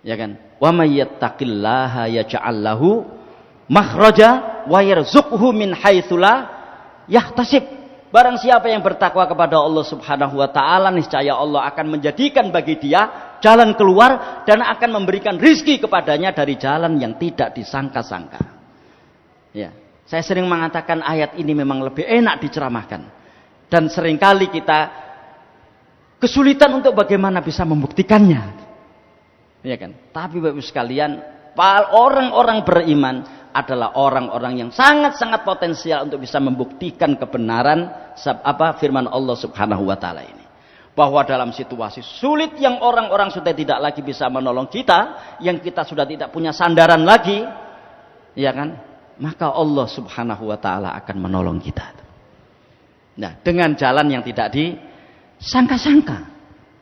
Ya kan? Wa may yattaqillaha yaj'al lahu makhraja wa yarzuqhu min haitsu la yahtasib. Barang siapa yang bertakwa kepada Allah Subhanahu wa taala, niscaya Allah akan menjadikan bagi dia jalan keluar dan akan memberikan rizki kepadanya dari jalan yang tidak disangka-sangka. Ya, saya sering mengatakan ayat ini memang lebih enak diceramahkan. Dan seringkali kita kesulitan untuk bagaimana bisa membuktikannya. Ya kan? Tapi Bapak Ibu sekalian, orang-orang beriman adalah orang-orang yang sangat-sangat potensial untuk bisa membuktikan kebenaran firman Allah Subhanahu wa taala ini. Bahwa dalam situasi sulit yang orang-orang sudah tidak lagi bisa menolong kita, yang kita sudah tidak punya sandaran lagi, ya kan? Maka Allah Subhanahu wa taala akan menolong kita. Nah, dengan jalan yang tidak disangka-sangka.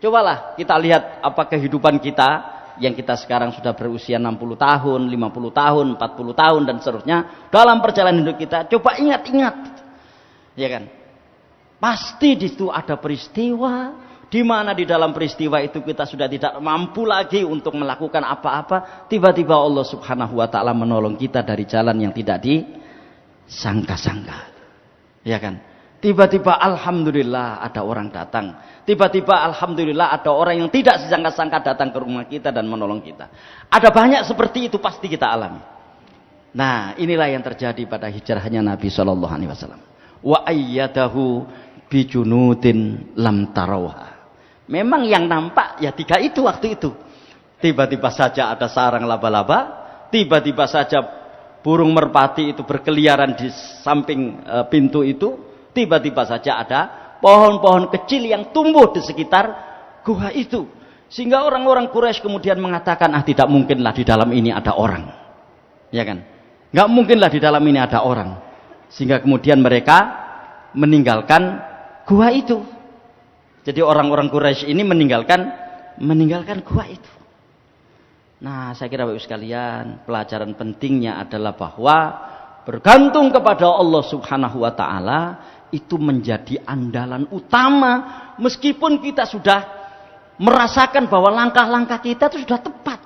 Cobalah kita lihat kehidupan kita yang kita sekarang sudah berusia 60 tahun, 50 tahun, 40 tahun dan seterusnya. Dalam perjalanan hidup kita, coba ingat-ingat. Ya kan? Pasti di situ ada peristiwa di mana di dalam peristiwa itu kita sudah tidak mampu lagi untuk melakukan apa-apa, tiba-tiba Allah Subhanahu wa taala menolong kita dari jalan yang tidak disangka-sangka. Ya kan? Tiba-tiba alhamdulillah ada orang datang. Tiba-tiba alhamdulillah ada orang yang tidak disangka-sangka datang ke rumah kita dan menolong kita. Ada banyak seperti itu pasti kita alami. Nah, inilah yang terjadi pada hijrahnya Nabi sallallahu alaihi wasallam. Wa ayyadahu bijunudin lam tarawha. Memang yang nampak ya 3 itu waktu itu. Tiba-tiba saja ada sarang laba-laba, tiba-tiba saja burung merpati itu berkeliaran di samping pintu itu. Tiba-tiba saja ada pohon-pohon kecil yang tumbuh di sekitar gua itu. Sehingga orang-orang Quraisy kemudian mengatakan, tidak mungkinlah di dalam ini ada orang. Ya kan? Nggak mungkinlah di dalam ini ada orang. Sehingga kemudian mereka meninggalkan gua itu. Jadi orang-orang Quraisy ini meninggalkan gua itu. Nah, saya kira Bapak Ibu sekalian, pelajaran pentingnya adalah bahwa bergantung kepada Allah Subhanahu wa taala itu menjadi andalan utama, meskipun kita sudah merasakan bahwa langkah-langkah kita itu sudah tepat.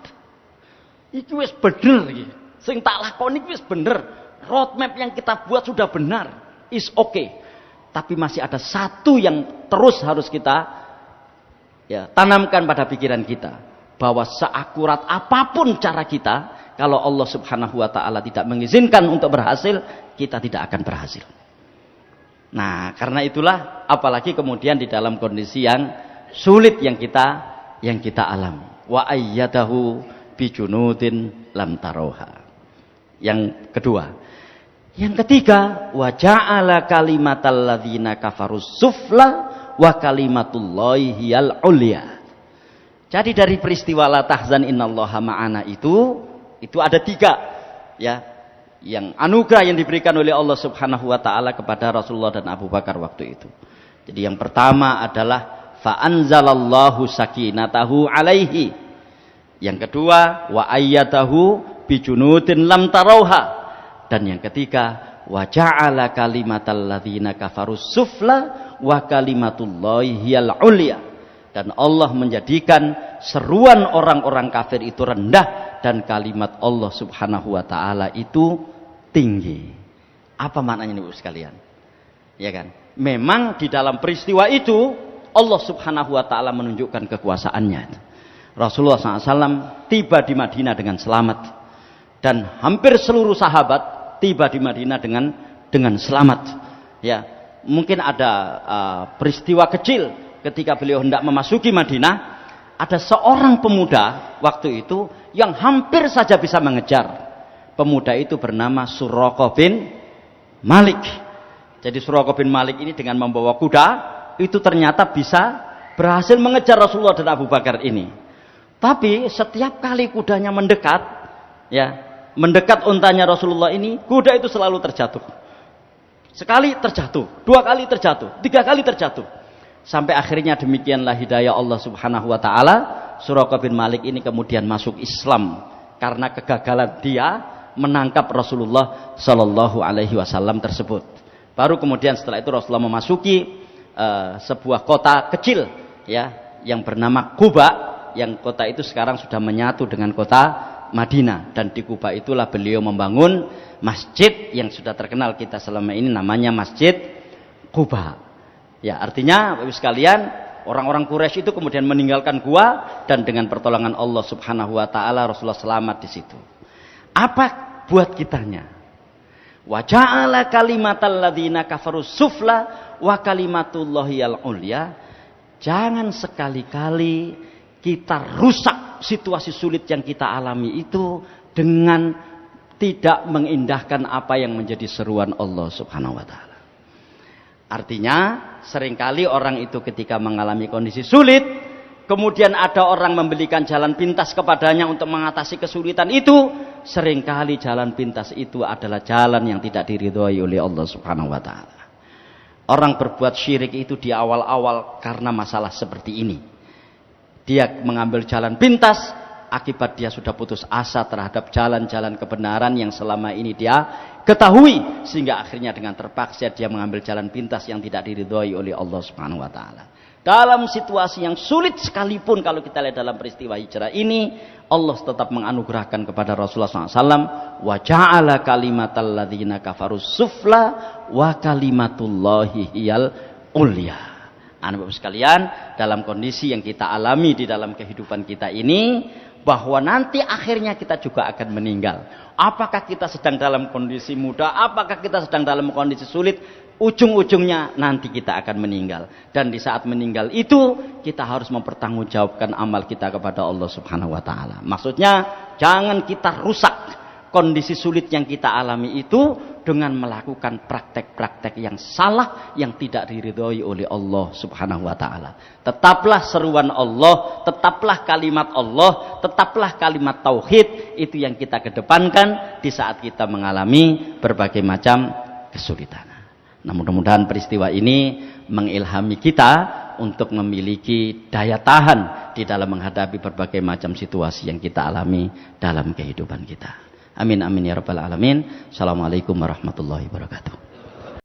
Itu wis bener iki. Sing tak lakoni wis bener. Roadmap yang kita buat sudah benar. Is okay. Tapi masih ada satu yang terus harus kita tanamkan pada pikiran kita, bahwa seakurat apapun cara kita, kalau Allah Subhanahu wa taala tidak mengizinkan untuk berhasil, kita tidak akan berhasil. Nah, karena itulah apalagi kemudian di dalam kondisi yang sulit yang kita alami. Wa ayyadahu bijunudin lam taroha. Yang kedua. Yang ketiga, wa ja'ala kalimatal ladzina kafarus sufla wa kalimatullahi hiyal ulya. Jadi dari peristiwa la tahzan innallaha ma'ana itu ada 3 ya. Yang anugerah yang diberikan oleh Allah Subhanahu wa taala kepada Rasulullah dan Abu Bakar waktu itu. Jadi yang pertama adalah fa anzalallahu sakinatahu alaihi. Yang kedua wa ayyatahu bijunudin lam tarauha. Dan yang ketiga wa ja'ala kalimatal ladzina kafarus sufla wa kalimatullahi hiyal ulya. Dan Allah menjadikan seruan orang-orang kafir itu rendah dan kalimat Allah Subhanahu wa taala itu tinggi. Apa maknanya Ibu sekalian? Ya kan? Memang di dalam peristiwa itu Allah subhanahu wa ta'ala menunjukkan kekuasaannya. Rasulullah SAW tiba di Madinah dengan selamat, dan hampir seluruh sahabat tiba di Madinah dengan selamat. Ya, mungkin ada peristiwa kecil ketika beliau hendak memasuki Madinah. Ada seorang pemuda waktu itu yang hampir saja bisa mengejar. Pemuda itu bernama Suraqah bin Malik. Jadi Suraqah bin Malik ini dengan membawa kuda itu ternyata bisa berhasil mengejar Rasulullah dan Abu Bakar ini. Tapi setiap kali kudanya mendekat, ya, mendekat untanya Rasulullah ini, kuda itu selalu terjatuh. Sekali terjatuh, 2 kali terjatuh, 3 kali terjatuh. Sampai akhirnya demikianlah hidayah Allah subhanahu wa ta'ala. Suraqah bin Malik ini kemudian masuk Islam karena kegagalan dia menangkap Rasulullah Shallallahu Alaihi Wasallam tersebut. Baru kemudian setelah itu Rasulullah memasuki sebuah kota kecil, ya, yang bernama Quba, yang kota itu sekarang sudah menyatu dengan kota Madinah, dan di Quba itulah beliau membangun masjid yang sudah terkenal kita selama ini, namanya Masjid Quba. Ya, artinya Bapak sekalian, orang-orang Quraisy itu kemudian meninggalkan gua, dan dengan pertolongan Allah Subhanahu wa taala Rasulullah selamat di situ. Apa buat kitanya? Wa ja'ala kalimatal ladzina kafaru sufla wa kalimatullahi al-ulya. Jangan sekali-kali kita rusak situasi sulit yang kita alami itu dengan tidak mengindahkan apa yang menjadi seruan Allah Subhanahu wa taala. Artinya, seringkali orang itu ketika mengalami kondisi sulit, kemudian ada orang memberikan jalan pintas kepadanya untuk mengatasi kesulitan itu, seringkali jalan pintas itu adalah jalan yang tidak diridhoi oleh Allah Subhanahu wa taala. Orang berbuat syirik itu di awal-awal karena masalah seperti ini. Dia mengambil jalan pintas, akibat dia sudah putus asa terhadap jalan-jalan kebenaran yang selama ini dia ketahui, sehingga akhirnya dengan terpaksa dia mengambil jalan pintas yang tidak diridhoi oleh Allah Subhanahu wa taala. Dalam situasi yang sulit sekalipun, kalau kita lihat dalam peristiwa hijrah ini, Allah tetap menganugerahkan kepada Rasulullah SAW, wa ja'ala kalimatal ladzina kafaru sufla wa kalimatullahi hiyal ulya. Anak-anak sekalian, dalam kondisi yang kita alami di dalam kehidupan kita ini, bahwa nanti akhirnya kita juga akan meninggal. Apakah kita sedang dalam kondisi muda, apakah kita sedang dalam kondisi sulit, ujung-ujungnya nanti kita akan meninggal. Dan di saat meninggal itu, kita harus mempertanggungjawabkan amal kita kepada Allah Subhanahu wa taala. Maksudnya, jangan kita rusak kondisi sulit yang kita alami itu dengan melakukan praktek-praktek yang salah, yang tidak diridhoi oleh Allah Subhanahu wa taala. Tetaplah seruan Allah, tetaplah kalimat Allah, tetaplah kalimat tauhid, itu yang kita kedepankan di saat kita mengalami berbagai macam kesulitan. Nah, mudah-mudahan peristiwa ini mengilhami kita untuk memiliki daya tahan di dalam menghadapi berbagai macam situasi yang kita alami dalam kehidupan kita. Amin amin ya rabbal alamin. Assalamualaikum warahmatullahi wabarakatuh.